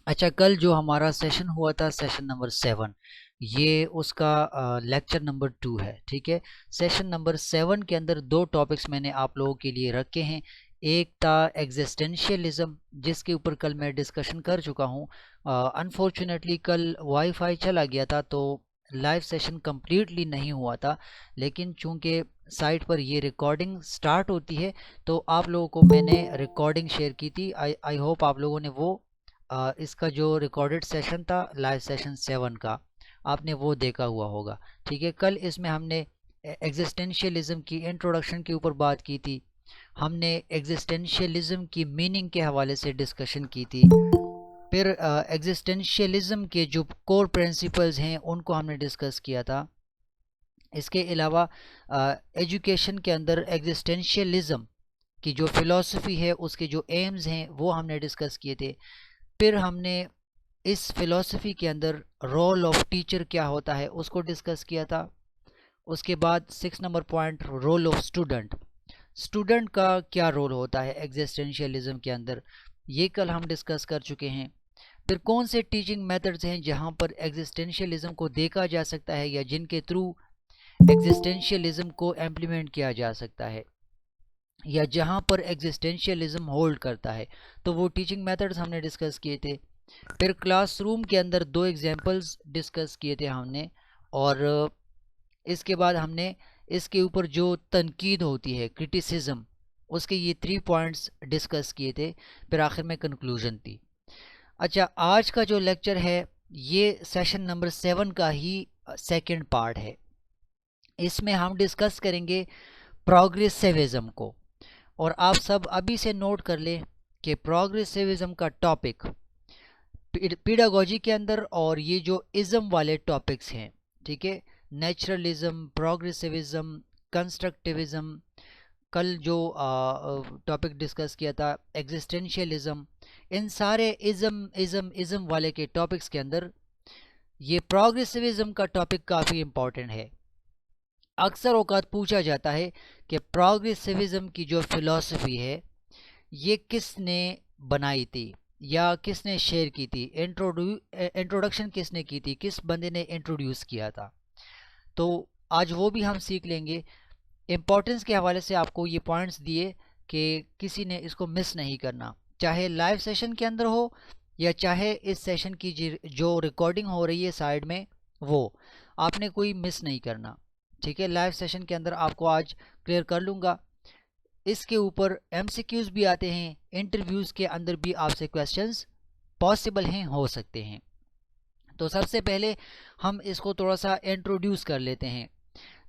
अच्छा, कल जो हमारा सेशन हुआ था, सेशन नंबर 7, ये उसका लेक्चर नंबर 2 है। ठीक है, सेशन नंबर 7 के अंदर दो टॉपिक्स मैंने आप लोगों के लिए रखे हैं। एक था एग्जिस्टेंशियलिज्म, जिसके ऊपर कल मैं डिस्कशन कर चुका हूँ। अनफॉर्चुनेटली कल वाईफाई चला गया था, तो लाइव सेशन कम्प्लीटली नहीं हुआ था। लेकिन चूंकि साइट पर ये रिकॉर्डिंग स्टार्ट होती है, तो आप लोगों को मैंने रिकॉर्डिंग शेयर की थी। आई होप आप लोगों ने वो इसका जो रिकॉर्डेड सेशन था लाइव सेशन 7 का, आपने वो देखा हुआ होगा। ठीक है, कल इसमें हमने एग्जिस्टेंशियलिज्म की इंट्रोडक्शन के ऊपर बात की थी। हमने एग्जिस्टेंशियलिज्म की मीनिंग के हवाले से डिस्कशन की थी। फिर एग्जिस्टेंशियलिज्म के जो कोर प्रिंसिपल्स हैं उनको हमने डिस्कस किया था। इसके अलावा एजुकेशन के अंदर एग्जिस्टेंशियलिज्म की जो फिलॉसफी है, उसके जो एम्स हैं, वो हमने डिस्कस किए थे। फिर हमने इस फिलॉसफी के अंदर रोल ऑफ टीचर क्या होता है उसको डिस्कस किया था। उसके बाद 6 नंबर point, role of student. Student का क्या रोल होता है एग्जिस्टेंशियलिज्म के अंदर, ये कल हम डिस्कस कर चुके हैं। फिर कौन से टीचिंग मेथड्स हैं जहां पर एग्जिस्टेंशियलिज्म को देखा जा सकता है या जिनके थ्रू एग्जिस्टेंशियलिज्म को इम्प्लीमेंट किया जा सकता है, या जहां पर एग्जिस्टेंशियलिज्म होल्ड करता है, तो वो टीचिंग मेथड्स हमने डिस्कस किए थे। फिर क्लासरूम के अंदर दो एग्जाम्पल्स डिस्कस किए थे हमने, और इसके बाद हमने इसके ऊपर जो तनकीद होती है, क्रिटिसिज्म, उसके ये 3 पॉइंट्स डिस्कस किए थे। फिर आखिर में कंक्लूजन थी। अच्छा, आज का जो लेक्चर है ये सेशन नंबर 7 का ही सेकंड पार्ट है। इसमें हम डिस्कस करेंगे प्रोग्रेसिविज्म को। और आप सब अभी से नोट कर लें कि प्रोग्रेसिविज्म का टॉपिक पीडागोजी के अंदर, और ये जो इज़म वाले टॉपिक्स हैं, ठीक है, नेचुरलिज्म, प्रोग्रेसिविज्म, कंस्ट्रक्टिविज्म, कल जो टॉपिक डिस्कस किया था एग्जिस्टेंशियलिज्म, इन सारे इज़म वाले के टॉपिक्स के अंदर ये प्रोग्रेसिविज्म का टॉपिक काफ़ी इम्पॉर्टेंट है। अक्सर औकात पूछा जाता है कि प्रोग्रेसिविज्म की जो फिलॉसफी है ये किसने बनाई थी या किसने शेयर की थी, इंट्रोडक्शन किसने की थी, किस बंदे ने इंट्रोड्यूस किया था। तो आज वो भी हम सीख लेंगे। इम्पोर्टेंस के हवाले से आपको ये पॉइंट्स दिए कि किसी ने इसको मिस नहीं करना, चाहे लाइव सेशन के अंदर हो या चाहे इस सेशन की जो रिकॉर्डिंग हो रही है साइड में, वो आपने कोई मिस नहीं करना। ठीक है, लाइव सेशन के अंदर आपको आज क्लियर कर लूँगा। इसके ऊपर एमसीक्यूज भी आते हैं, इंटरव्यूज़ के अंदर भी आपसे क्वेश्चंस पॉसिबल हैं, हो सकते हैं। तो सबसे पहले हम इसको थोड़ा सा इंट्रोड्यूस कर लेते हैं।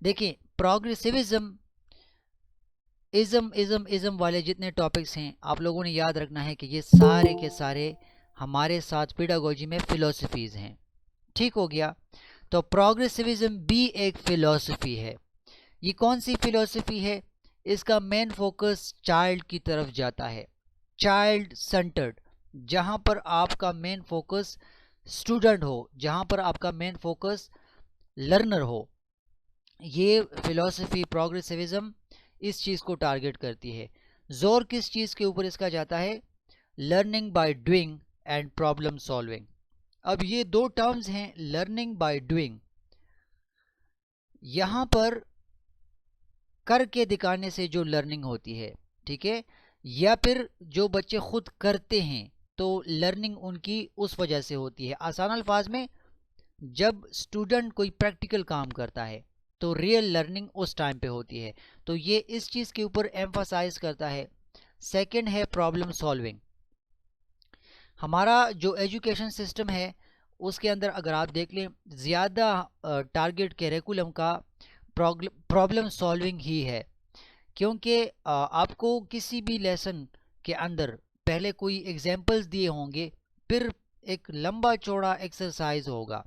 देखिए, प्रोग्रेसिविज्म, इज़म वाले जितने टॉपिक्स हैं आप लोगों ने याद रखना है कि ये सारे के सारे हमारे साथ पेडागोजी में फ़िलोसफीज़ हैं। ठीक हो गया। तो प्रोग्रेसिविज्म भी एक फ़िलोसफी है। ये कौन सी फ़िलोसफी है? इसका मेन फोकस चाइल्ड की तरफ जाता है, चाइल्ड सेंटर्ड, जहाँ पर आपका मेन फोकस स्टूडेंट हो, जहाँ पर आपका मेन फोकस लर्नर हो। ये फिलॉसफी प्रोग्रेसिविज्म इस चीज़ को टारगेट करती है। जोर किस चीज़ के ऊपर इसका जाता है? Learning by doing and problem solving. अब ये दो टर्म्स हैं, लर्निंग बाय डूइंग। यहाँ पर करके दिखाने से जो लर्निंग होती है, ठीक है, या फिर जो बच्चे खुद करते हैं तो लर्निंग उनकी उस वजह से होती है। आसान अल्फाज में, जब स्टूडेंट कोई प्रैक्टिकल काम करता है तो रियल लर्निंग उस टाइम पे होती है। तो ये इस चीज़ के ऊपर एम्फासाइज करता है। सेकंड है प्रॉब्लम सॉल्विंग। हमारा जो एजुकेशन सिस्टम है उसके अंदर अगर आप देख लें, ज़्यादा टारगेट कैरिकुलम का प्रॉब्लम सॉल्विंग ही है। क्योंकि आपको किसी भी लेसन के अंदर पहले कोई एग्जाम्पल्स दिए होंगे, फिर एक लंबा चौड़ा एक्सरसाइज होगा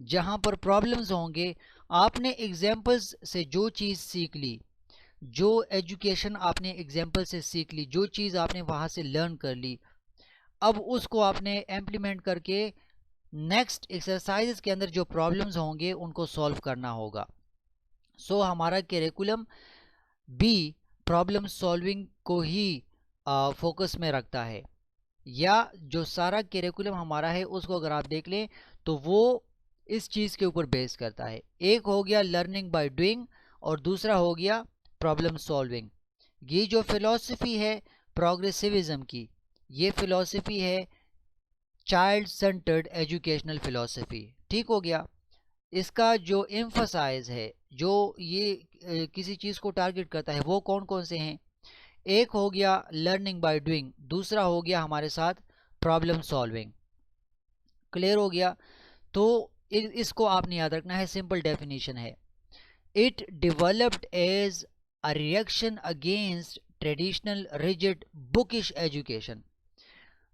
जहाँ पर प्रॉब्लम्स होंगे। आपने एग्जाम्पल्स से जो चीज़ सीख ली, जो एजुकेशन आपने एग्जाम्पल से सीख ली, जो चीज़ आपने वहाँ से लर्न कर ली, अब उसको आपने इम्प्लीमेंट करके नेक्स्ट एक्सरसाइज के अंदर जो प्रॉब्लम्स होंगे उनको सॉल्व करना होगा। सो हमारा करिकुलम भी प्रॉब्लम सॉल्विंग को ही फोकस में रखता है। या जो सारा करिकुलम हमारा है उसको अगर आप देख लें तो वो इस चीज़ के ऊपर बेस करता है। एक हो गया लर्निंग बाय डूइंग और दूसरा हो गया प्रॉब्लम सॉल्विंग। ये जो फिलॉसफी है प्रोग्रेसिविज्म की, ये फिलॉसफी है चाइल्ड सेंटर्ड एजुकेशनल फिलॉसफी। ठीक हो गया। इसका जो एम्फसाइज है, जो ये किसी चीज़ को टारगेट करता है, वो कौन कौन से हैं? एक हो गया लर्निंग बाय डूइंग, दूसरा हो गया हमारे साथ प्रॉब्लम सॉल्विंग। क्लियर हो गया? तो इसको आपने याद रखना है। सिंपल डेफिनेशन है, it developed as a reaction against traditional rigid bookish education.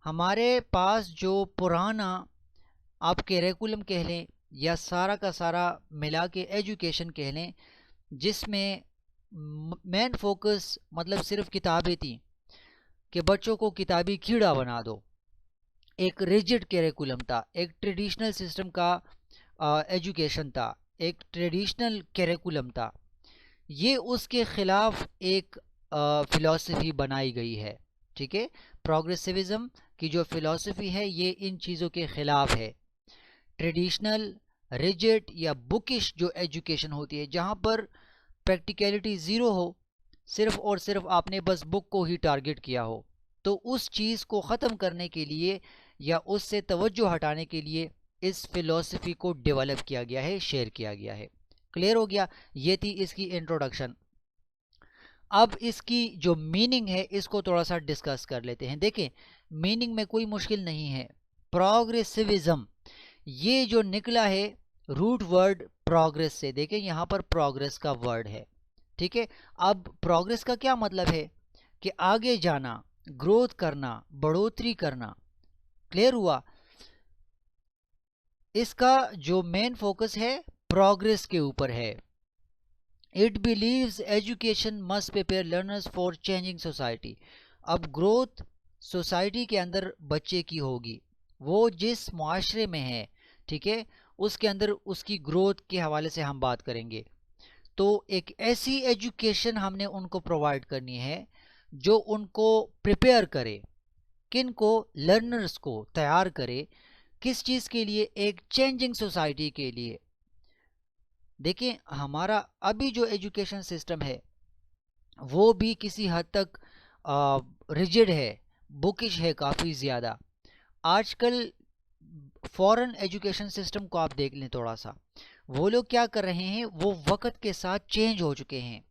हमारे पास जो पुराना आप करिकुलम कह लें या सारा का सारा मिला के एजुकेशन कह लें, जिसमें मेन फोकस मतलब सिर्फ किताबें थी कि बच्चों को किताबी कीड़ा बना दो, एक रिजिड करिकुलम था, एक ट्रेडिशनल सिस्टम का एजुकेशन था, एक ट्रेडिशनल करिकुलम था, ये उसके खिलाफ एक फिलॉसफी बनाई गई है। ठीक है, प्रोग्रेसिविज्म की जो फिलॉसफी है ये इन चीज़ों के खिलाफ है। ट्रेडिशनल रिजिड या बुकिश जो एजुकेशन होती है, जहाँ पर प्रैक्टिकलिटी ज़ीरो हो, सिर्फ और सिर्फ आपने बस बुक को ही टारगेट किया हो, तो उस चीज़ को ख़त्म करने के लिए या उससे तवज्जो हटाने के लिए इस फिलॉसफी को डेवलप किया गया है, शेयर किया गया है। क्लियर हो गया? ये थी इसकी इंट्रोडक्शन। अब इसकी जो मीनिंग है इसको थोड़ा सा डिस्कस कर लेते हैं। देखें, मीनिंग में कोई मुश्किल नहीं है। प्रोग्रेसिविज्म ये जो निकला है रूट वर्ड प्रोग्रेस से, देखें यहाँ पर प्रोग्रेस का वर्ड है। ठीक है, अब प्रोग्रेस का क्या मतलब है कि आगे जाना, ग्रोथ करना, बढ़ोतरी करना। क्लियर हुआ? इसका जो मेन फोकस है प्रोग्रेस के ऊपर है। It beliefs education must prepare learners for changing society. अब ग्रोथ सोसाइटी के अंदर बच्चे की होगी, वो जिस मुआशरे में है, ठीक है, उसके अंदर उसकी ग्रोथ के हवाले से हम बात करेंगे। तो एक ऐसी एजुकेशन हमने उनको प्रोवाइड करनी है जो उनको प्रिपेयर करे, किन को? लर्नर्स को तैयार करे। किस चीज़ के लिए? एक चेंजिंग सोसाइटी के लिए। देखिए, हमारा अभी जो एजुकेशन सिस्टम है वो भी किसी हद तक रिजिड है, बुकिश है काफ़ी ज़्यादा। आजकल फॉरेन एजुकेशन सिस्टम को आप देख लें थोड़ा सा, वो लोग क्या कर रहे हैं, वो वक्त के साथ चेंज हो चुके हैं।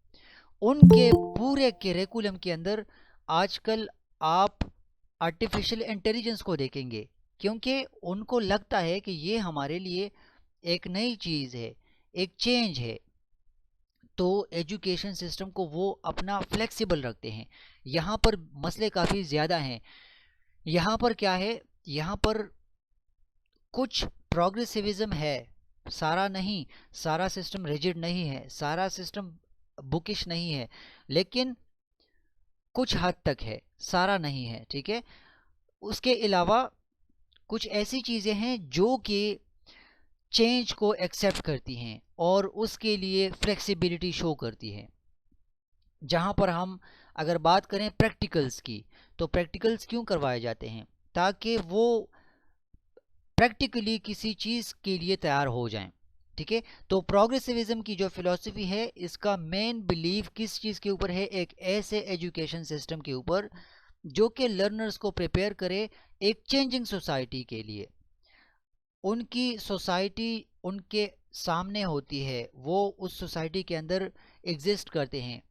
उनके पूरे करिकुलम के अंदर आजकल आप आर्टिफिशियल इंटेलिजेंस को देखेंगे, क्योंकि उनको लगता है कि ये हमारे लिए एक नई चीज़ है, एक चेंज है। तो एजुकेशन सिस्टम को वो अपना फ्लेक्सिबल रखते हैं। यहाँ पर मसले काफ़ी ज़्यादा हैं। यहाँ पर क्या है, यहाँ पर कुछ प्रोग्रेसिविज्म है, सारा नहीं, सारा सिस्टम रिजिड नहीं है, सारा सिस्टम बुकिश नहीं है, लेकिन कुछ हद तक है, सारा नहीं है। ठीक है, उसके अलावा कुछ ऐसी चीज़ें हैं जो कि चेंज को एक्सेप्ट करती हैं और उसके लिए फ्लेक्सिबिलिटी शो करती है। जहाँ पर हम अगर बात करें प्रैक्टिकल्स की, तो प्रैक्टिकल्स क्यों करवाए जाते हैं? ताकि वो प्रैक्टिकली किसी चीज़ के लिए तैयार हो जाएं। ठीक है, तो प्रोग्रेसिविज्म की जो फिलॉसफी है, इसका मेन बिलीव किस चीज़ के ऊपर है? एक ऐसे एजुकेशन सिस्टम के ऊपर जो कि लर्नर्स को प्रिपेयर करे एक चेंजिंग सोसाइटी के लिए। उनकी सोसाइटी उनके सामने होती है, वो उस सोसाइटी के अंदर एग्जिस्ट करते हैं।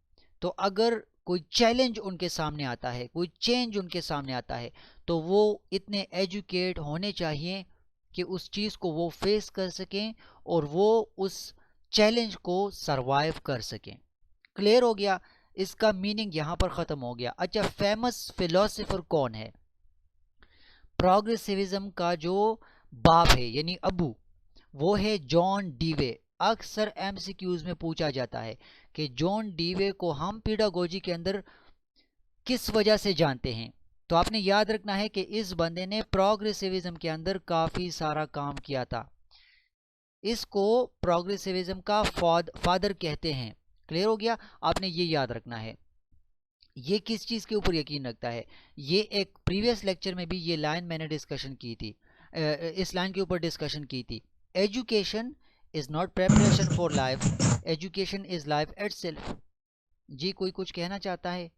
तो अगर कोई चैलेंज उनके सामने आता है, कोई चेंज उनके सामने आता है, तो वो इतने एजुकेट होने चाहिए कि उस चीज़ को वो फेस कर सकें और वो उस चैलेंज को सरवाइव कर सकें। क्लियर हो गया? इसका मीनिंग यहाँ पर ख़त्म हो गया। अच्छा, फेमस फिलोसोफर कौन है? प्रोग्रेसिविज्म का जो बाप है यानी अबू, वो है जॉन डीवे। अक्सर एमसीक्यूज में पूछा जाता है कि जॉन डीवे को हम पीडागोजी के अंदर किस वजह से जानते हैं। तो आपने याद रखना है कि इस बंदे ने प्रोग्रेसिविज्म के अंदर काफ़ी सारा काम किया था। इसको प्रोग्रेसिविज्म का फादर कहते हैं। क्लियर हो गया? आपने ये याद रखना है। ये किस चीज़ के ऊपर यकीन रखता है? ये एक प्रीवियस लेक्चर में भी ये लाइन मैंने डिस्कशन की थी, इस लाइन के ऊपर डिस्कशन की थी। Education is not preparation for life, education is life itself. जी कोई कुछ कहना चाहता है?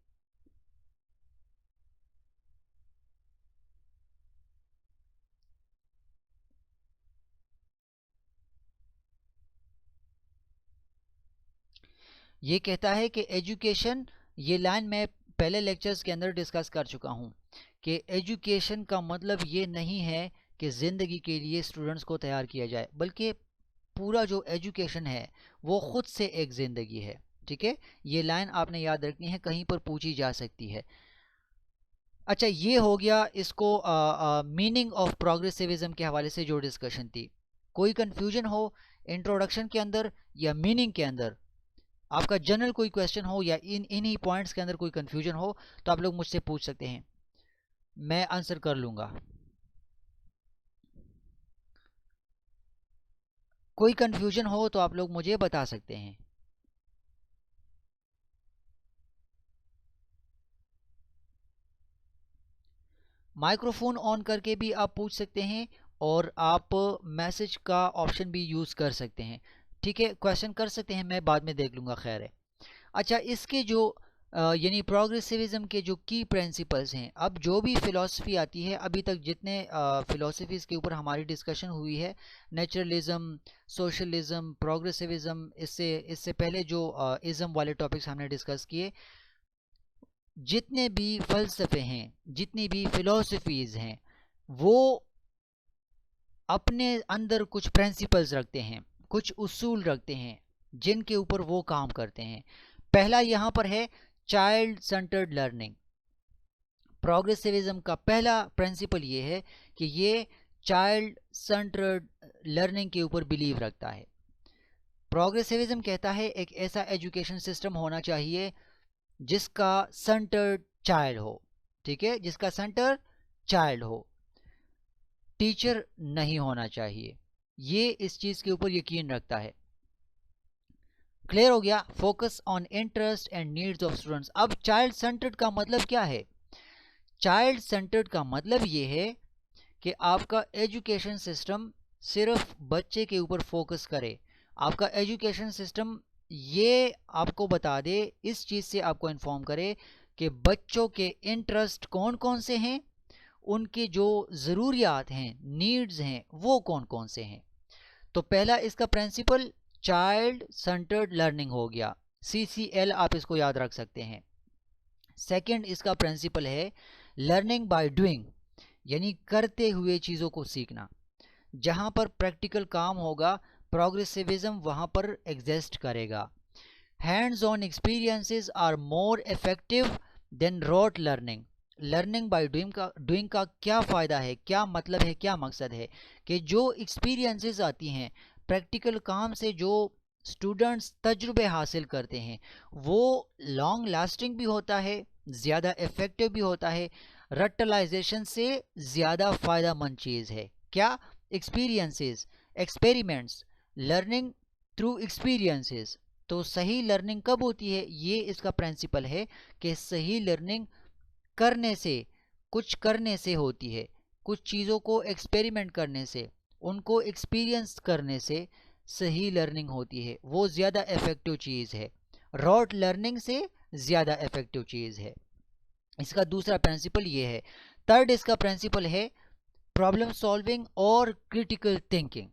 ये कहता है कि एजुकेशन, ये लाइन मैं पहले लेक्चर्स के अंदर डिस्कस कर चुका हूँ कि एजुकेशन का मतलब ये नहीं है कि ज़िंदगी के लिए स्टूडेंट्स को तैयार किया जाए, बल्कि पूरा जो एजुकेशन है वो ख़ुद से एक ज़िंदगी है। ठीक है, ये लाइन आपने याद रखनी है, कहीं पर पूछी जा सकती है। अच्छा, ये हो गया इसको मीनिंग ऑफ प्रोग्रेसिविज्म के हवाले से जो डिस्कशन थी। कोई कंफ्यूजन हो इंट्रोडक्शन के अंदर या मीनिंग के अंदर, आपका जनरल कोई क्वेश्चन हो या इन्हीं पॉइंट्स के अंदर कोई कंफ्यूजन हो तो आप लोग मुझसे पूछ सकते हैं, मैं आंसर कर लूँगा। कोई कंफ्यूजन हो तो आप लोग मुझे बता सकते हैं। माइक्रोफोन ऑन करके भी आप पूछ सकते हैं और आप मैसेज का ऑप्शन भी यूज़ कर सकते हैं। ठीक है, क्वेश्चन कर सकते हैं, मैं बाद में देख लूँगा, खैर है। अच्छा, इसके जो यानी प्रोग्रेसिविज्म के जो की प्रिंसिपल्स हैं, अब जो भी फ़िलासफ़ी आती है, अभी तक जितने फ़िलासफ़ीज़ के ऊपर हमारी डिस्कशन हुई है, नेचुरलिज़म, सोशलिज़म, प्रोग्रेसिविज्म, इससे पहले जो इज़म वाले टॉपिक्स हमने डिस्कस किए, जितने भी फ़लसफ़े हैं, जितनी भी फ़िलासफ़ीज़ हैं, वो अपने अंदर कुछ प्रिंसिपल्स रखते हैं, कुछ उसूल रखते हैं जिनके ऊपर वो काम करते हैं। पहला यहाँ पर है चाइल्ड सेंटर्ड लर्निंग। प्रोग्रेसिविज्म का पहला प्रिंसिपल ये है कि ये चाइल्ड सेंटर्ड लर्निंग के ऊपर बिलीव रखता है। प्रोग्रेसिविज्म कहता है एक ऐसा एजुकेशन सिस्टम होना चाहिए जिसका सेंटर्ड चाइल्ड हो। ठीक है, जिसका सेंटर चाइल्ड हो, टीचर नहीं होना चाहिए। ये इस चीज़ के ऊपर यकीन रखता है। क्लियर हो गया? Focus on interest and needs of students. अब चाइल्ड सेंटर्ड का मतलब क्या है? चाइल्ड सेंटर्ड का मतलब ये है कि आपका एजुकेशन सिस्टम सिर्फ बच्चे के ऊपर फोकस करे। आपका एजुकेशन सिस्टम ये आपको बता दे, इस चीज़ से आपको इन्फॉर्म करे कि बच्चों के इंटरेस्ट कौन कौन से हैं, उनकी जो ज़रूरियात हैं, नीड्स हैं, वो कौन कौन से हैं। तो पहला इसका प्रिंसिपल चाइल्ड सेंटर्ड लर्निंग हो गया, CCL आप इसको याद रख सकते हैं। सेकंड इसका प्रिंसिपल है लर्निंग बाय डूइंग, यानी करते हुए चीज़ों को सीखना। जहाँ पर प्रैक्टिकल काम होगा, प्रोग्रेसिविज्म वहाँ पर एग्जिस्ट करेगा। Hands on experiences are more effective than rote learning. Learning by doing का क्या फ़ायदा है, क्या मतलब है, क्या मकसद है कि जो एक्सपीरियंसेस आती हैं, प्रैक्टिकल काम से जो स्टूडेंट्स तजुर्बे हासिल करते हैं, वो लॉन्ग लास्टिंग भी होता है, ज़्यादा इफ़ेक्टिव भी होता है, रटलाइजेशन से ज़्यादा फ़ायदेमंद चीज़ है। क्या? Experiences, experiments, learning through experiences. तो सही लर्निंग कब होती है? ये इसका प्रिंसिपल है कि सही लर्निंग करने से, कुछ करने से होती है, कुछ चीज़ों को एक्सपेरिमेंट करने से, उनको एक्सपीरियंस करने से सही लर्निंग होती है। वो ज़्यादा इफ़ेक्टिव चीज़ है, रॉट लर्निंग से ज़्यादा इफ़ेक्टिव चीज़ है। इसका दूसरा प्रिंसिपल ये है। थर्ड इसका प्रिंसिपल है प्रॉब्लम सॉल्विंग और क्रिटिकल थिंकिंग।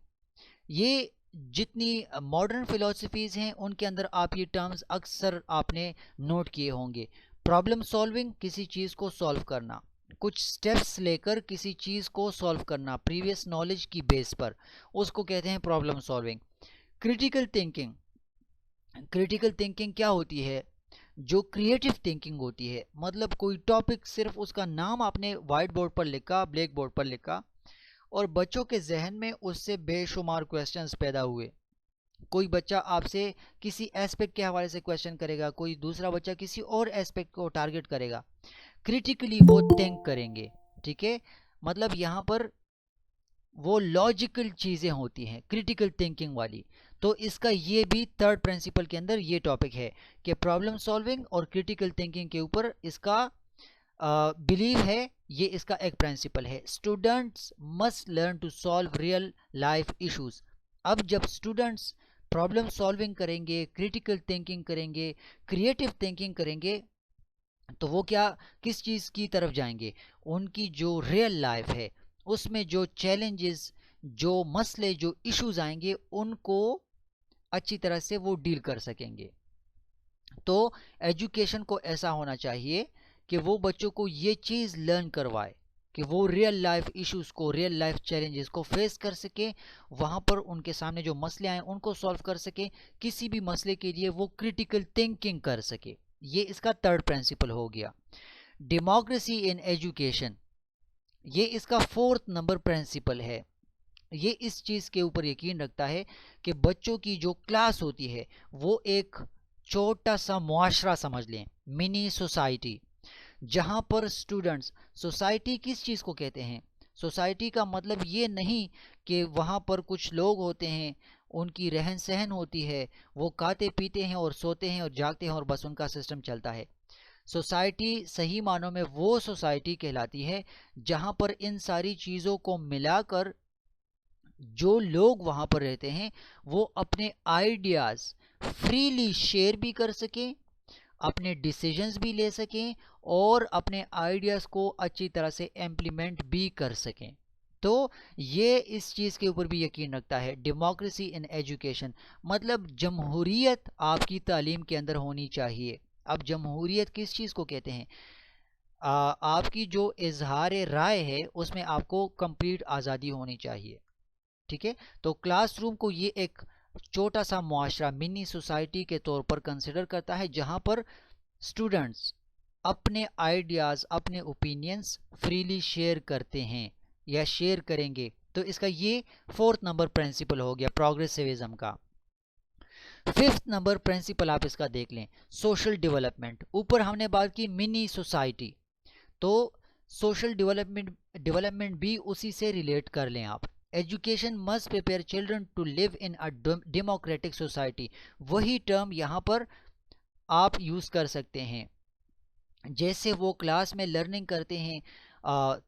ये जितनी मॉडर्न फिलोसफीज़ हैं उनके अंदर आप ये टर्म्स अक्सर आपने नोट किए होंगे। प्रॉब्लम सॉल्विंग, किसी चीज़ को सॉल्व करना, कुछ स्टेप्स लेकर किसी चीज़ को सॉल्व करना प्रीवियस नॉलेज की बेस पर, उसको कहते हैं problem solving. Critical thinking, critical thinking क्या होती है? जो क्रिएटिव थिंकिंग होती है, मतलब कोई टॉपिक सिर्फ उसका नाम आपने वाइट बोर्ड पर लिखा, ब्लैक बोर्ड पर लिखा, और बच्चों के जहन में उससे बेशुमार क्वेश्चंस पैदा हुए। कोई बच्चा आपसे किसी एस्पेक्ट के हवाले से क्वेश्चन करेगा, कोई दूसरा बच्चा किसी और एस्पेक्ट को टारगेट करेगा, क्रिटिकली वो थिंक करेंगे। ठीक है, मतलब यहाँ पर वो लॉजिकल चीज़ें होती हैं क्रिटिकल थिंकिंग वाली। तो इसका ये भी थर्ड प्रिंसिपल के अंदर ये टॉपिक है कि प्रॉब्लम सॉल्विंग और क्रिटिकल थिंकिंग के ऊपर इसका बिलीव है। ये इसका एक प्रिंसिपल है। Students must learn to solve real life issues. अब जब स्टूडेंट्स प्रॉब्लम सॉल्विंग करेंगे, क्रिटिकल थिंकिंग करेंगे, क्रिएटिव थिंकिंग करेंगे, तो वो क्या किस चीज़ की तरफ जाएंगे? उनकी जो रियल लाइफ है उसमें जो चैलेंजेस, जो मसले, जो इश्यूज आएंगे उनको अच्छी तरह से वो डील कर सकेंगे। तो एजुकेशन को ऐसा होना चाहिए कि वो बच्चों को ये चीज़ लर्न करवाए कि वो रियल लाइफ इश्यूज को, रियल लाइफ चैलेंजेस को फेस कर सके, वहाँ पर उनके सामने जो मसले आए उनको सॉल्व कर सके, किसी भी मसले के लिए वो क्रिटिकल थिंकिंग कर सके। ये इसका थर्ड प्रिंसिपल हो गया। डेमोक्रेसी इन एजुकेशन, ये इसका फोर्थ नंबर प्रिंसिपल है। ये इस चीज़ के ऊपर यकीन रखता है कि बच्चों की जो क्लास होती है वो एक छोटा सा मुआशरा समझ लें, मिनी सोसाइटी, जहाँ पर स्टूडेंट्स, सोसाइटी किस चीज़ को कहते हैं? सोसाइटी का मतलब ये नहीं कि वहाँ पर कुछ लोग होते हैं, उनकी रहन सहन होती है, वो खाते पीते हैं और सोते हैं और जागते हैं और बस उनका सिस्टम चलता है। सोसाइटी सही मानों में वो सोसाइटी कहलाती है जहाँ पर इन सारी चीज़ों को मिलाकर जो लोग वहाँ पर रहते हैं वो अपने आइडियाज़ फ्रीली शेयर भी कर सकें, अपने डिसीजंस भी ले सकें और अपने आइडियाज़ को अच्छी तरह से इम्प्लीमेंट भी कर सकें। तो ये इस चीज़ के ऊपर भी यकीन रखता है। डेमोक्रेसी इन एजुकेशन मतलब जमहूरियत आपकी तालीम के अंदर होनी चाहिए। अब जमहूरियत किस चीज़ को कहते हैं? आपकी जो इजहार राय है उसमें आपको कंप्लीट आज़ादी होनी चाहिए। ठीक है, तो क्लासरूम को ये एक छोटा सा मुआशरा, मिनी सोसाइटी के तौर पर कंसिडर करता है जहां पर स्टूडेंट्स अपने आइडियाज़, अपने ओपिनियंस फ्रीली शेयर करते हैं या शेयर करेंगे। तो इसका ये फोर्थ नंबर प्रिंसिपल हो गया प्रोग्रेसिविज्म का। फिफ्थ नंबर प्रिंसिपल आप इसका देख लें, सोशल डेवलपमेंट। ऊपर हमने बात की मिनी सोसाइटी, तो सोशल डेवलपमेंट भी उसी से रिलेट कर लें आप। Education must prepare children to live in a democratic society, वही टर्म यहाँ पर आप यूज़ कर सकते हैं। जैसे वो क्लास में लर्निंग करते हैं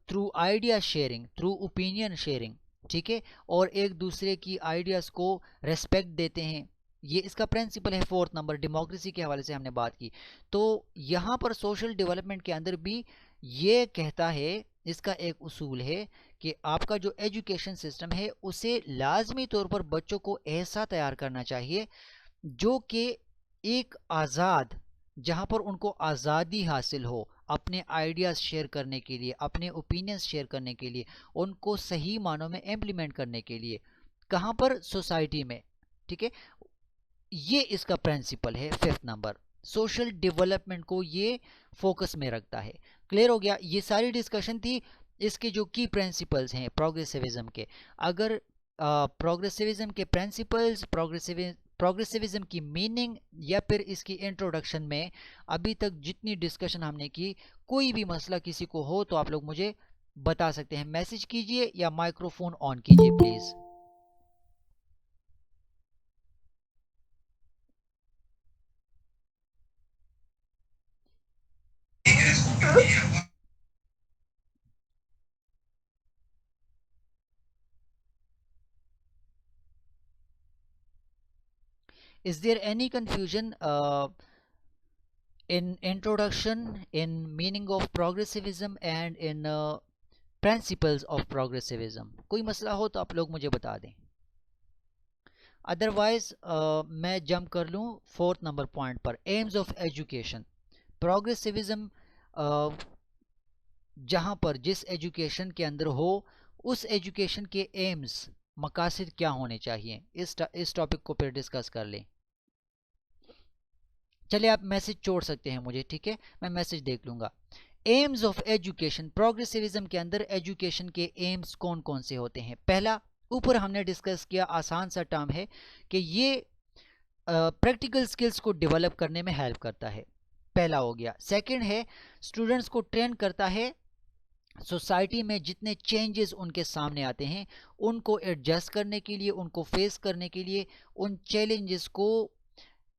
through idea sharing, through opinion sharing, ठीक है, और एक दूसरे की आइडियाज़ को रेस्पेक्ट देते हैं। ये इसका प्रिंसिपल है फोर्थ नंबर, डेमोक्रेसी के हवाले से हमने बात की। तो यहाँ पर सोशल डेवलपमेंट के अंदर भी ये कहता है, इसका एक उसूल है कि आपका जो एजुकेशन सिस्टम है उसे लाजमी तौर पर बच्चों को ऐसा तैयार करना चाहिए जो कि एक आज़ाद, जहाँ पर उनको आज़ादी हासिल हो अपने आइडियाज़ शेयर करने के लिए, अपने ओपिनियंस शेयर करने के लिए, उनको सही मानों में इम्प्लीमेंट करने के लिए। कहाँ पर? सोसाइटी में। ठीक है, ये इसका प्रिंसिपल है फिफ्थ नंबर। सोशल डेवलपमेंट को ये फोकस में रखता है। क्लियर हो गया? ये सारी डिस्कशन थी इसके जो की प्रिंसिपल्स हैं प्रोग्रेसिविज्म के। अगर प्रोग्रेसिविज्म के प्रिंसिपल्स, प्रोग्रेसिविज्म की मीनिंग या फिर इसकी इंट्रोडक्शन में अभी तक जितनी डिस्कशन हमने की, कोई भी मसला किसी को हो तो आप लोग मुझे बता सकते हैं, मैसेज कीजिए या माइक्रोफोन ऑन कीजिए please. Is there any confusion in introduction, in meaning of progressivism and in principles of progressivism? कोई मसला हो तो आप लोग मुझे बता दें, अदरवाइज मैं जंप कर लूँ फोर्थ नंबर पॉइंट पर, एम्स ऑफ एजुकेशन। प्रोग्रेसिविज्म जहाँ पर जिस एजुकेशन के अंदर हो उस एजुकेशन के एम्स, मकासद क्या होने चाहिए, इस टॉपिक को फिर डिस्कस कर लें। चलिए आप मैसेज छोड़ सकते हैं मुझे, ठीक है, मैं मैसेज देख लूँगा। एम्स ऑफ एजुकेशन, प्रोग्रेसिविज्म के अंदर एजुकेशन के एम्स कौन कौन से होते हैं? पहला, ऊपर हमने डिस्कस किया, आसान सा टर्म है कि ये प्रैक्टिकल स्किल्स को डेवलप करने में हेल्प करता है, पहला हो गया। सेकंड है स्टूडेंट्स को ट्रेन करता है सोसाइटी में जितने चेंजेस उनके सामने आते हैं, उनको एडजस्ट करने के लिए, उनको फेस करने के लिए, उन चैलेंजेस को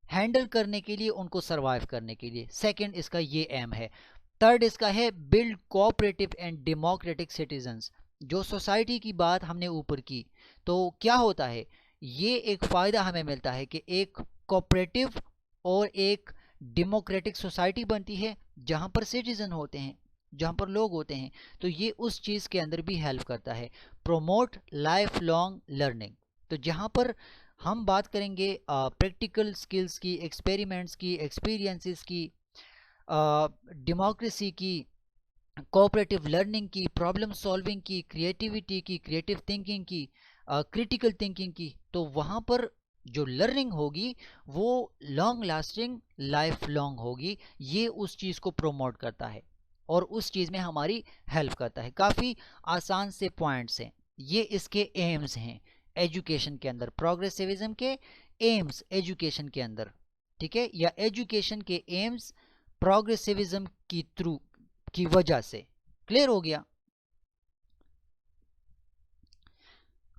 हैंडल करने के लिए, उनको सरवाइव करने के लिए। सेकंड इसका ये एम है। थर्ड इसका है build cooperative and democratic citizens. जो सोसाइटी की बात हमने ऊपर की, तो क्या होता है, ये एक फ़ायदा हमें मिलता है कि एक कोऑपरेटिव और एक डेमोक्रेटिक सोसाइटी बनती है जहाँ पर सिटीजन होते हैं, जहाँ पर लोग होते हैं। तो ये उस चीज़ के अंदर भी हेल्प करता है। प्रोमोट लाइफ लॉन्ग लर्निंग, तो जहाँ पर हम बात करेंगे प्रैक्टिकल स्किल्स की, एक्सपेरिमेंट्स की, एक्सपीरियंसेस की, डेमोक्रेसी की, कोऑपरेटिव लर्निंग की, प्रॉब्लम सॉल्विंग की, क्रिएटिविटी की, क्रिएटिव थिंकिंग की, क्रिटिकल थिंकिंग की, तो वहाँ पर जो लर्निंग होगी वो लॉन्ग लास्टिंग, लाइफ लॉन्ग होगी। ये उस चीज़ को प्रोमोट करता है और उस चीज़ में हमारी हेल्प करता है। काफ़ी आसान से पॉइंट्स हैं, ये इसके एम्स हैं एजुकेशन के अंदर, प्रोग्रेसिविज्म के एम्स एजुकेशन के अंदर, ठीक है, या एजुकेशन के एम्स प्रोग्रेसिविज्म की थ्रू की वजह से। क्लियर हो गया।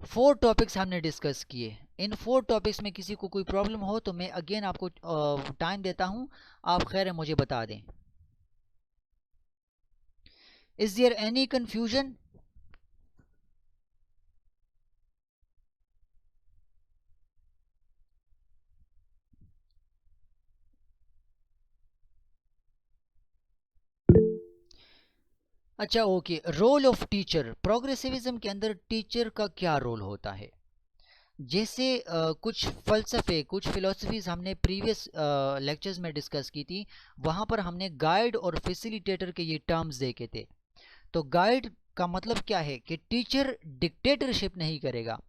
4 टॉपिक्स हमने डिस्कस किए। इन 4 टॉपिक्स में किसी को कोई प्रॉब्लम हो तो मैं अगेन आपको टाइम देता हूं, आप खैर मुझे बता दें। Is there any confusion? अच्छा okay, role of teacher. Progressivism के अंदर टीचर का क्या रोल होता है? जैसे कुछ फ़लसफ़े, कुछ फ़िलॉसफ़ीज़ हमने प्रीवियस लेक्चर्स में डिस्कस की थी, वहाँ पर हमने गाइड और फैसिलिटेटर के ये टर्म्स देखे थे। तो गाइड का मतलब क्या है कि टीचर डिक्टेटरशिप नहीं करेगा,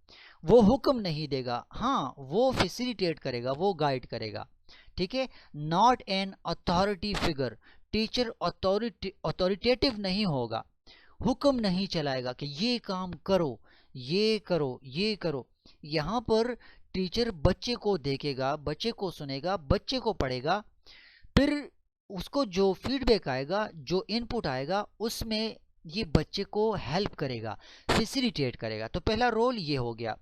वो हुक्म नहीं देगा, हाँ वो फैसिलिटेट करेगा, वो गाइड करेगा, ठीक है। Not an authority figure, teacher authoritative नहीं होगा, हुक्म नहीं चलाएगा कि ये काम करो, ये करो, ये करो। यहाँ पर टीचर बच्चे को देखेगा, बच्चे को सुनेगा, बच्चे को पढ़ेगा, फिर उसको जो फीडबैक आएगा, जो इनपुट आएगा, उसमें ये बच्चे को हेल्प करेगा, फैसिलिटेट करेगा। तो पहला रोल ये हो गया।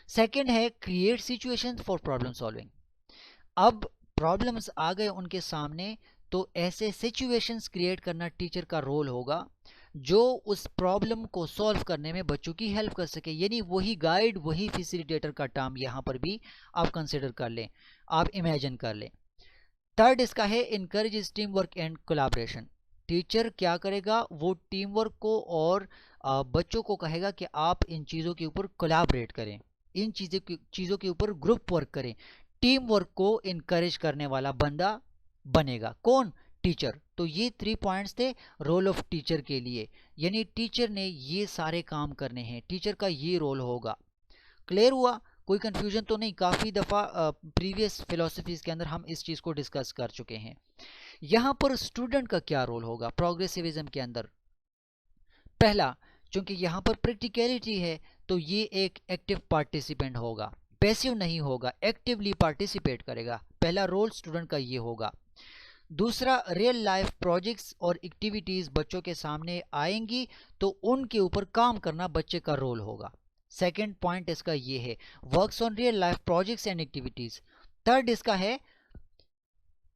सेकंड है create situation for problem solving. अब प्रॉब्लम्स आ गए उनके सामने, तो ऐसे सिचुएशंस क्रिएट करना टीचर का रोल होगा जो उस प्रॉब्लम को सॉल्व करने में बच्चों की हेल्प कर सके। यानी वही गाइड, वही फैसिलिटेटर का टर्म यहाँ पर भी आप कंसिडर कर लें, आप इमेजिन कर लें। थर्ड इसका है encourage team work and collaboration. Teacher क्या करेगा, वो टीम वर्क को और बच्चों को कहेगा कि आप इन चीज़ों के ऊपर कोलाबरेट करें, इन चीज़ों के ऊपर ग्रुप वर्क करें। टीम वर्क को इनकरेज करने वाला बंदा बनेगा कौन? टीचर। तो ये 3 पॉइंट्स थे रोल ऑफ टीचर के लिए, यानी टीचर ने ये सारे काम करने हैं, टीचर का ये रोल होगा। क्लियर हुआ? कोई कंफ्यूजन तो नहीं? काफ़ी दफ़ा प्रीवियस फिलोसफीज़ के अंदर हम इस चीज़ को डिस्कस कर चुके हैं। यहाँ पर स्टूडेंट का क्या रोल होगा प्रोग्रेसिविज्म के अंदर? पहला, चूंकि यहाँ पर प्रैक्टिकलिटी है, तो ये एक एक्टिव पार्टिसिपेंट होगा, पैसिव नहीं होगा, एक्टिवली पार्टिसिपेट करेगा। पहला रोल स्टूडेंट का ये होगा। दूसरा, रियल लाइफ प्रोजेक्ट्स और एक्टिविटीज़ बच्चों के सामने आएंगी तो उनके ऊपर काम करना बच्चे का रोल होगा। सेकंड पॉइंट इसका ये है, works on real life projects and activities. Third इसका है,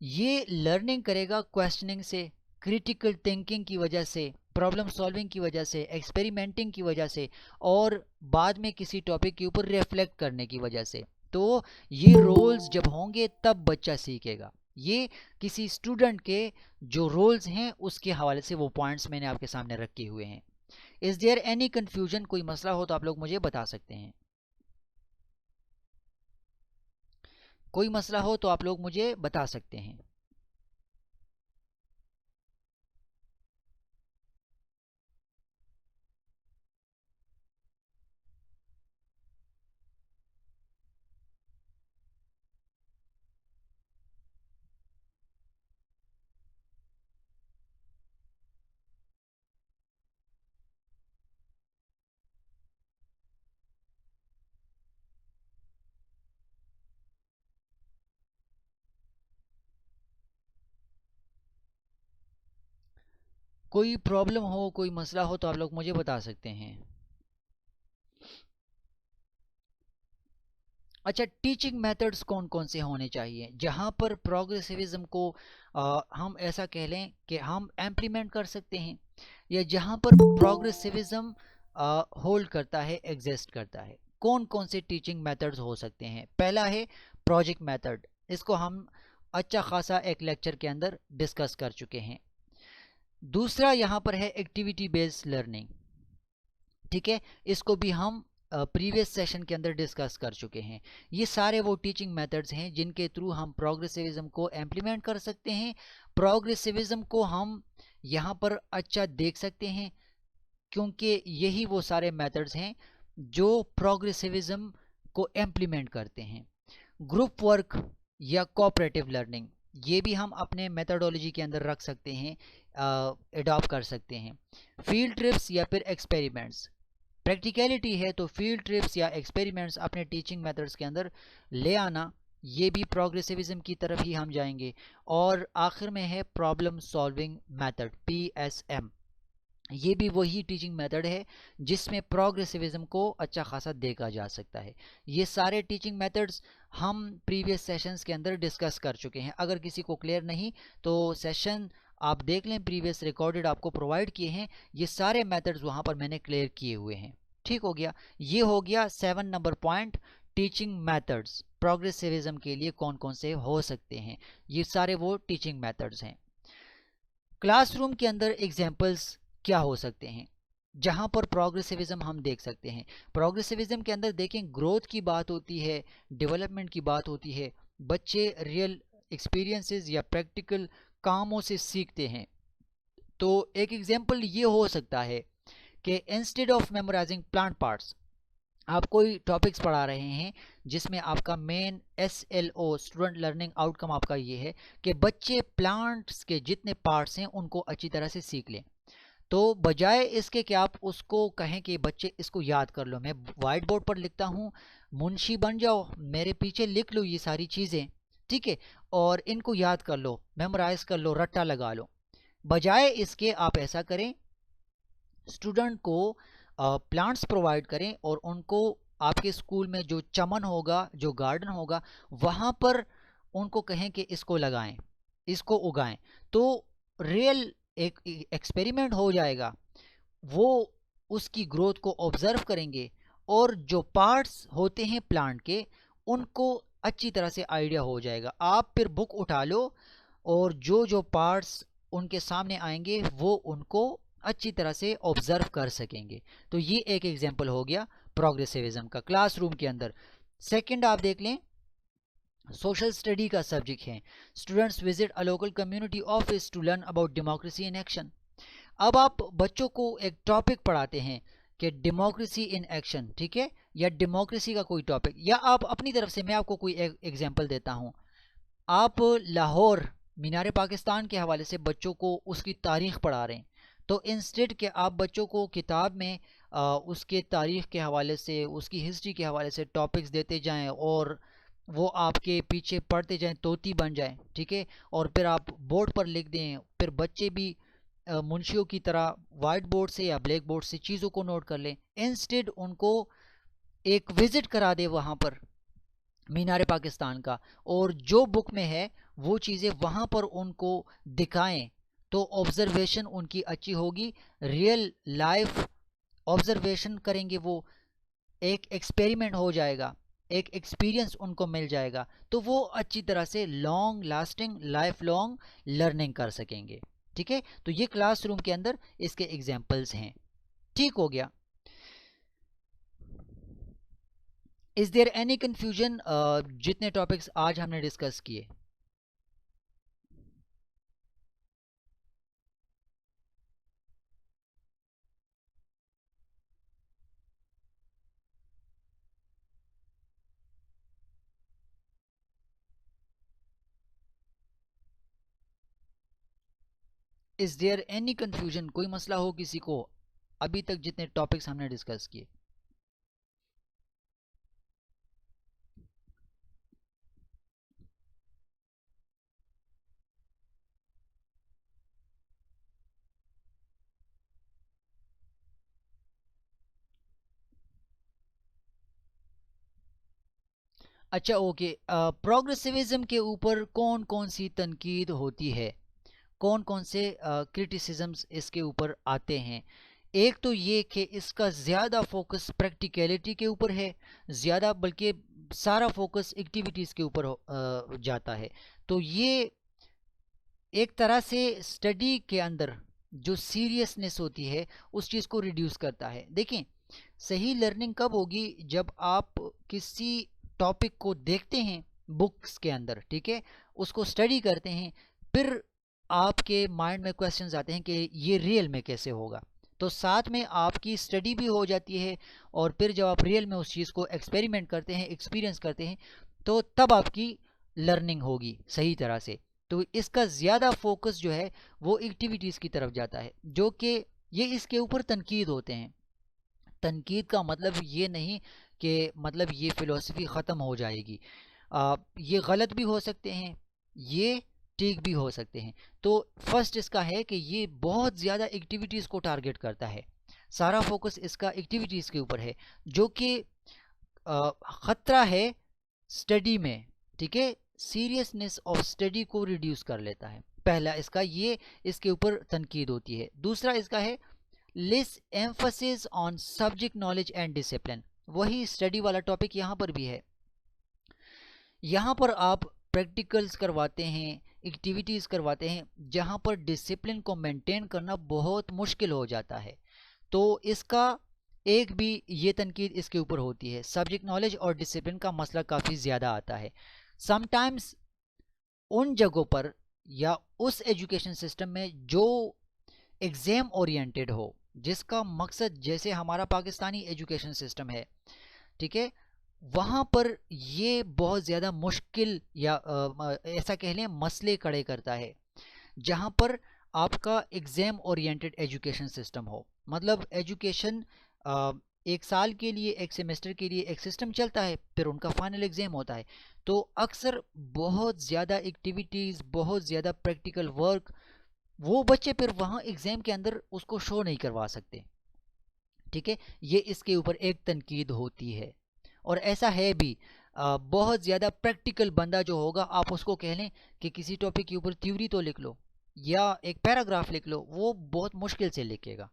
ये लर्निंग करेगा क्वेश्चनिंग से, क्रिटिकल थिंकिंग की वजह से, प्रॉब्लम सॉल्विंग की वजह से, एक्सपेरिमेंटिंग की वजह से, और बाद में किसी टॉपिक के ऊपर रिफ्लेक्ट करने की वजह से। तो ये रोल्स जब होंगे तब बच्चा सीखेगा। ये किसी स्टूडेंट के जो रोल्स हैं उसके हवाले से वो पॉइंट्स मैंने आपके सामने रखे हुए हैं। Is there any confusion? कोई मसला हो तो आप लोग मुझे बता सकते हैं। कोई मसला हो तो आप लोग मुझे बता सकते हैं। कोई प्रॉब्लम हो, कोई मसला हो तो आप लोग मुझे बता सकते हैं। अच्छा, टीचिंग मेथड्स कौन कौन से होने चाहिए जहाँ पर प्रोग्रेसिविज्म को हम ऐसा कह लें कि हम इम्प्लीमेंट कर सकते हैं, या जहाँ पर प्रोग्रेसिविज्म होल्ड करता है, एग्जिस्ट करता है। कौन कौन से टीचिंग मेथड्स हो सकते हैं? पहला है प्रोजेक्ट मेथड, इसको हम अच्छा खासा एक लेक्चर के अंदर डिस्कस कर चुके हैं। दूसरा यहाँ पर है एक्टिविटी बेस्ड लर्निंग, ठीक है, इसको भी हम प्रीवियस सेशन के अंदर डिस्कस कर चुके हैं। ये सारे वो टीचिंग मेथड्स हैं जिनके थ्रू हम प्रोग्रेसिविज्म को इम्प्लीमेंट कर सकते हैं। प्रोग्रेसिविज्म को हम यहाँ पर अच्छा देख सकते हैं, क्योंकि यही वो सारे मेथड्स हैं जो प्रोग्रेसिविज्म को इम्प्लीमेंट करते हैं। ग्रुप वर्क या कोऑपरेटिव लर्निंग, ये भी हम अपने मेथडोलॉजी के अंदर रख सकते हैं, एडॉप्ट कर सकते हैं। फील्ड ट्रिप्स या फिर एक्सपेरिमेंट्स, प्रैक्टिकलिटी है तो फील्ड ट्रिप्स या एक्सपेरिमेंट्स अपने टीचिंग मेथड्स के अंदर ले आना, ये भी प्रोग्रेसिविज्म की तरफ ही हम जाएंगे। और आखिर में है प्रॉब्लम सॉल्विंग मेथड, PSM, ये भी वही टीचिंग मेथड है जिसमें प्रोग्रेसिविज्म को अच्छा खासा देखा जा सकता है। ये सारे टीचिंग मेथड्स हम प्रीवियस सेशंस के अंदर डिस्कस कर चुके हैं। अगर किसी को क्लियर नहीं तो सेशन आप देख लें, प्रीवियस रिकॉर्डेड आपको प्रोवाइड किए हैं, ये सारे मेथड्स वहाँ पर मैंने क्लियर किए हुए हैं। ठीक हो गया, ये हो गया 7 नंबर पॉइंट, टीचिंग मेथड्स प्रोग्रेसिविज्म के लिए कौन कौन से हो सकते हैं। ये सारे वो टीचिंग मेथड्स हैं। क्लासरूम के अंदर एग्जाम्पल्स क्या हो सकते हैं जहां पर प्रोग्रेसिविज्म हम देख सकते हैं? प्रोग्रेसिविज्म के अंदर देखें, ग्रोथ की बात होती है, डेवलपमेंट की बात होती है, बच्चे रियल एक्सपीरियंसेस या प्रैक्टिकल कामों से सीखते हैं। तो एक एग्जाम्पल ये हो सकता है कि instead of memorising plant parts, आप कोई टॉपिक्स पढ़ा रहे हैं जिसमें आपका main SLO, student learning outcome, आपका ये है कि बच्चे प्लांट्स के जितने पार्ट्स हैं उनको अच्छी तरह से सीख लें। तो बजाय इसके कि आप उसको कहें कि बच्चे इसको याद कर लो, मैं वाइट बोर्ड पर लिखता हूँ, मुंशी बन जाओ, मेरे पीछे लिख लो ये सारी चीज़ें, ठीक है, और इनको याद कर लो, मेमोराइज कर लो, रट्टा लगा लो। बजाय इसके आप ऐसा करें, स्टूडेंट को प्लांट्स प्रोवाइड करें और उनको आपके स्कूल में जो चमन होगा, जो गार्डन होगा, वहाँ पर उनको कहें कि इसको लगाएं, इसको उगाएं। तो रियल एक एक्सपेरिमेंट हो जाएगा, वो उसकी ग्रोथ को ऑब्जर्व करेंगे और जो पार्ट्स होते हैं प्लांट के उनको अच्छी तरह से आइडिया हो जाएगा। आप फिर बुक उठा लो और जो जो पार्ट्स उनके सामने आएंगे वो उनको अच्छी तरह से ऑब्जर्व कर सकेंगे। तो ये एक एग्जांपल हो गया प्रोग्रेसिविज्म का क्लासरूम के अंदर। सेकंड आप देख लें, सोशल स्टडी का सब्जेक्ट है, students visit a local community office to learn about democracy in action. अब आप बच्चों को एक टॉपिक पढ़ाते हैं कि डेमोक्रेसी इन एक्शन, ठीक है, या डेमोक्रेसी का कोई टॉपिक, या आप अपनी तरफ से, मैं आपको कोई एग्जांपल देता हूं, आप लाहौर मीनार पाकिस्तान के हवाले से बच्चों को उसकी तारीख पढ़ा रहे हैं, तो इंस्टेड के आप बच्चों को किताब में उसके तारीख के हवाले से, उसकी हिस्ट्री के हवाले से टॉपिक्स देते जाएं और वो आपके पीछे पढ़ते जाएं, तोती बन जाएं, ठीक है, और फिर आप बोर्ड पर लिख दें, फिर बच्चे भी मुंशियों की तरह वाइट बोर्ड से या ब्लैक बोर्ड से चीज़ों को नोट कर लें। इंस्टेड उनको एक विजिट करा दे वहाँ पर मीनार पाकिस्तान का, और जो बुक में है वो चीज़ें वहाँ पर उनको दिखाएं, तो ऑब्जर्वेशन उनकी अच्छी होगी, रियल लाइफ ऑब्जर्वेशन करेंगे वो, एक एक्सपेरिमेंट हो जाएगा, एक एक्सपीरियंस उनको मिल जाएगा, तो वो अच्छी तरह से long lasting life long learning कर सकेंगे। ठीक है, तो ये क्लासरूम के अंदर इसके एग्जाम्पल्स हैं। ठीक हो गया। इज देयर एनी कंफ्यूजन जितने टॉपिक्स आज हमने डिस्कस किए? इज देयर एनी कंफ्यूजन, कोई मसला हो किसी को अभी तक जितने टॉपिक्स हमने डिस्कस किए? अच्छा ओके, प्रोग्रेसिविज्म के ऊपर कौन कौन सी तनकीद होती है, कौन कौन से क्रिटिसिजम्स इसके ऊपर आते हैं। एक तो ये कि इसका ज़्यादा फोकस प्रैक्टिकलिटी के ऊपर है, ज़्यादा बल्कि सारा फोकस एक्टिविटीज़ के ऊपर जाता है। तो ये एक तरह से स्टडी के अंदर जो सीरियसनेस होती है उस चीज़ को रिड्यूस करता है। देखें, सही लर्निंग कब होगी, जब आप किसी टॉपिक को देखते हैं बुक्स के अंदर, ठीक है, उसको स्टडी करते हैं, फिर आपके माइंड में क्वेश्चंस आते हैं कि ये रियल में कैसे होगा। तो साथ में आपकी स्टडी भी हो जाती है, और फिर जब आप रियल में उस चीज़ को एक्सपेरिमेंट करते हैं, एक्सपीरियंस करते हैं, तो तब आपकी लर्निंग होगी सही तरह से। तो इसका ज़्यादा फोकस जो है वो एक्टिविटीज़ की तरफ जाता है, जो कि ये इसके ऊपर तनकीद होते हैं। तनकीद का मतलब ये नहीं कि मतलब ये फ़िलोसफी ख़त्म हो जाएगी, ये गलत भी हो सकते हैं, ये ठीक भी हो सकते हैं। तो फर्स्ट इसका है कि ये बहुत ज़्यादा एक्टिविटीज़ को टारगेट करता है, सारा फोकस इसका एक्टिविटीज़ के ऊपर है, जो कि ख़तरा है स्टडी में, ठीक है, सीरियसनेस ऑफ स्टडी को रिड्यूस कर लेता है। पहला इसका ये इसके ऊपर तनकीद होती है। दूसरा इसका है less emphasis on subject knowledge and discipline. वही स्टडी वाला टॉपिक यहाँ पर भी है। यहाँ पर आप प्रैक्टिकल्स करवाते हैं, एक्टिविटीज़ करवाते हैं, जहाँ पर डिसिप्लिन को मेंटेन करना बहुत मुश्किल हो जाता है। तो इसका एक भी ये तनकीद इसके ऊपर होती है, सब्जेक्ट नॉलेज और डिसिप्लिन का मसला काफ़ी ज़्यादा आता है। समटाइम्स उन जगहों पर या उस एजुकेशन सिस्टम में जो एग्ज़ाम ओरिएंटेड हो, जिसका मकसद जैसे हमारा पाकिस्तानी एजुकेशन सिस्टम है, ठीक है, वहाँ पर ये बहुत ज़्यादा मुश्किल या ऐसा कह लें मसले खड़े करता है, जहाँ पर आपका एग्ज़ाम ओरिएंटेड एजुकेशन सिस्टम हो। मतलब एजुकेशन एक साल के लिए, एक सेमेस्टर के लिए एक सिस्टम चलता है, फिर उनका फाइनल एग्ज़ाम होता है। तो अक्सर बहुत ज़्यादा एक्टिविटीज़, बहुत ज़्यादा प्रैक्टिकल वर्क वो बच्चे फिर वहाँ एग्ज़ाम के अंदर उसको शो नहीं करवा सकते, ठीक है। ये इसके ऊपर एक तनकीद होती है, और ऐसा है भी। बहुत ज़्यादा प्रैक्टिकल बंदा जो होगा, आप उसको कह लें कि किसी टॉपिक के ऊपर थ्योरी तो लिख लो या एक पैराग्राफ लिख लो, वो बहुत मुश्किल से लिखेगा,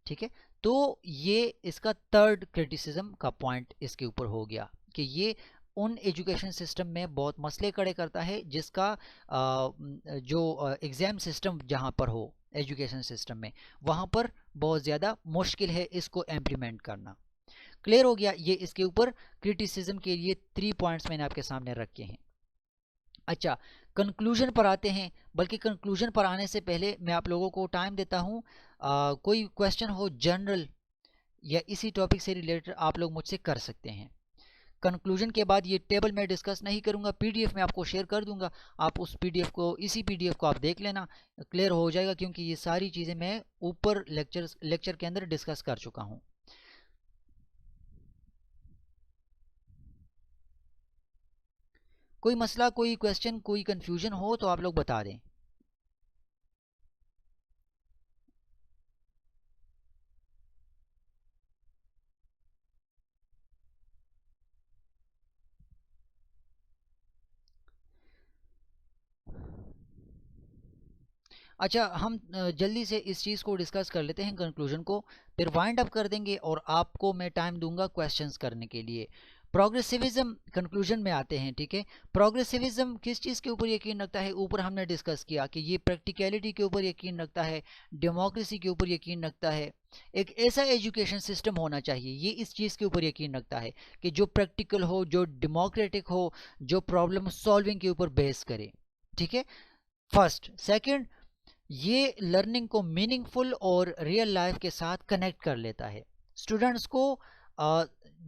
ठीक है। तो ये इसका थर्ड क्रिटिसिज्म का पॉइंट इसके ऊपर हो गया कि ये उन एजुकेशन सिस्टम में बहुत मसले खड़े करता है, जिसका जो एग्ज़ाम सिस्टम जहाँ पर हो एजुकेशन सिस्टम में, वहाँ पर बहुत ज़्यादा मुश्किल है इसको इम्प्लीमेंट करना। क्लियर हो गया। ये इसके ऊपर क्रिटिसिज्म के लिए 3 पॉइंट्स मैंने आपके सामने रखे हैं। अच्छा, कंक्लूजन पर आते हैं। बल्कि कंक्लूजन पर आने से पहले मैं आप लोगों को टाइम देता हूँ, कोई क्वेश्चन हो जनरल या इसी टॉपिक से रिलेटेड आप लोग मुझसे कर सकते हैं। कंक्लूजन के बाद ये टेबल मैं डिस्कस नहीं करूंगा, पीडीएफ में आपको शेयर कर दूंगा, आप उस पीडीएफ को, इसी पीडीएफ को आप देख लेना, क्लियर हो जाएगा, क्योंकि ये सारी चीज़ें मैं ऊपर लेक्चर के अंदर डिस्कस कर चुका हूँ। कोई मसला, कोई क्वेश्चन, कोई कंफ्यूजन हो तो आप लोग बता दें। अच्छा, हम जल्दी से इस चीज़ को डिस्कस कर लेते हैं, कंक्लूजन को, फिर वाइंड अप कर देंगे और आपको मैं टाइम दूंगा क्वेश्चंस करने के लिए। प्रोग्रेसिविज्म, कंक्लूजन में आते हैं, ठीक है। प्रोग्रेसिविज्म किस चीज़ के ऊपर यकीन रखता है? ऊपर हमने डिस्कस किया कि ये प्रैक्टिकलिटी के ऊपर यकीन रखता है, डेमोक्रेसी के ऊपर यकीन रखता है, एक ऐसा एजुकेशन सिस्टम होना चाहिए, ये इस चीज़ के ऊपर यकीन रखता है कि जो प्रैक्टिकल हो, जो डेमोक्रेटिक हो, जो प्रॉब्लम सॉल्विंग के ऊपर बेस करे, ठीक है, फर्स्ट। सेकंड, ये लर्निंग को मीनिंगफुल और रियल लाइफ के साथ कनेक्ट कर लेता है। स्टूडेंट्स को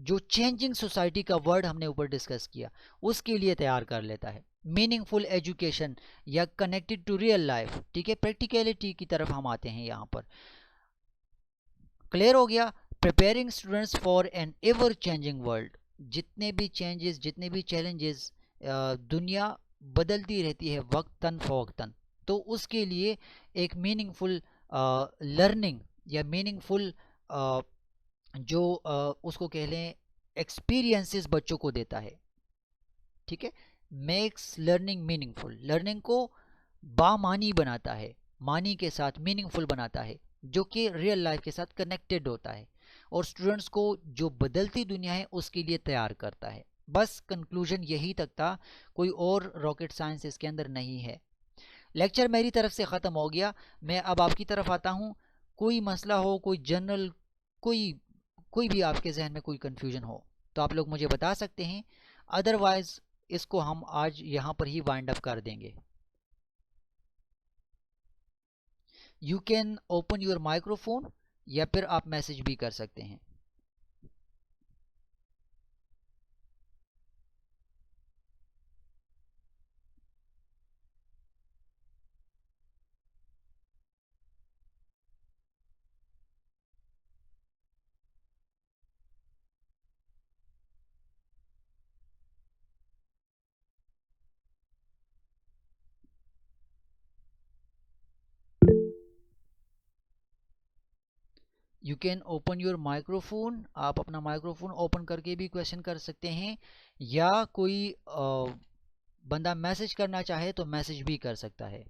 जो चेंजिंग सोसाइटी का वर्ड हमने ऊपर डिस्कस किया उसके लिए तैयार कर लेता है। मीनिंगफुल एजुकेशन या कनेक्टेड टू रियल लाइफ, ठीक है, प्रैक्टिकलिटी की तरफ हम आते हैं यहाँ पर। क्लियर हो गया। Preparing students for an ever changing world, जितने भी चेंजेस, जितने भी चैलेंजेस, दुनिया बदलती रहती है वक्तन फ़वक्तन, तो उसके लिए एक मीनिंगफुल लर्निंग या मीनिंगफुल जो उसको कह लें एक्सपीरियंसेस बच्चों को देता है। ठीक है। मेक्स लर्निंग मीनिंगफुल, लर्निंग को बामानी बनाता है, मानी के साथ मीनिंगफुल बनाता है, जो कि रियल लाइफ के साथ कनेक्टेड होता है और स्टूडेंट्स को जो बदलती दुनिया है उसके लिए तैयार करता है। बस कंक्लूजन यही तक था, कोई और रॉकेट साइंस इसके अंदर नहीं है। लेक्चर मेरी तरफ से ख़त्म हो गया। मैं अब आपकी तरफ आता हूँ। कोई मसला हो, कोई जनरल, कोई कोई भी आपके जहन में कोई कन्फ्यूजन हो तो आप लोग मुझे बता सकते हैं, अदरवाइज इसको हम आज यहाँ पर ही वाइंड अप कर देंगे। You can open your microphone, या फिर आप मैसेज भी कर सकते हैं। You can open your microphone, आप अपना माइक्रोफोन ओपन करके भी क्वेश्चन कर सकते हैं, या कोई बंदा मैसेज करना चाहे तो मैसेज भी कर सकता है।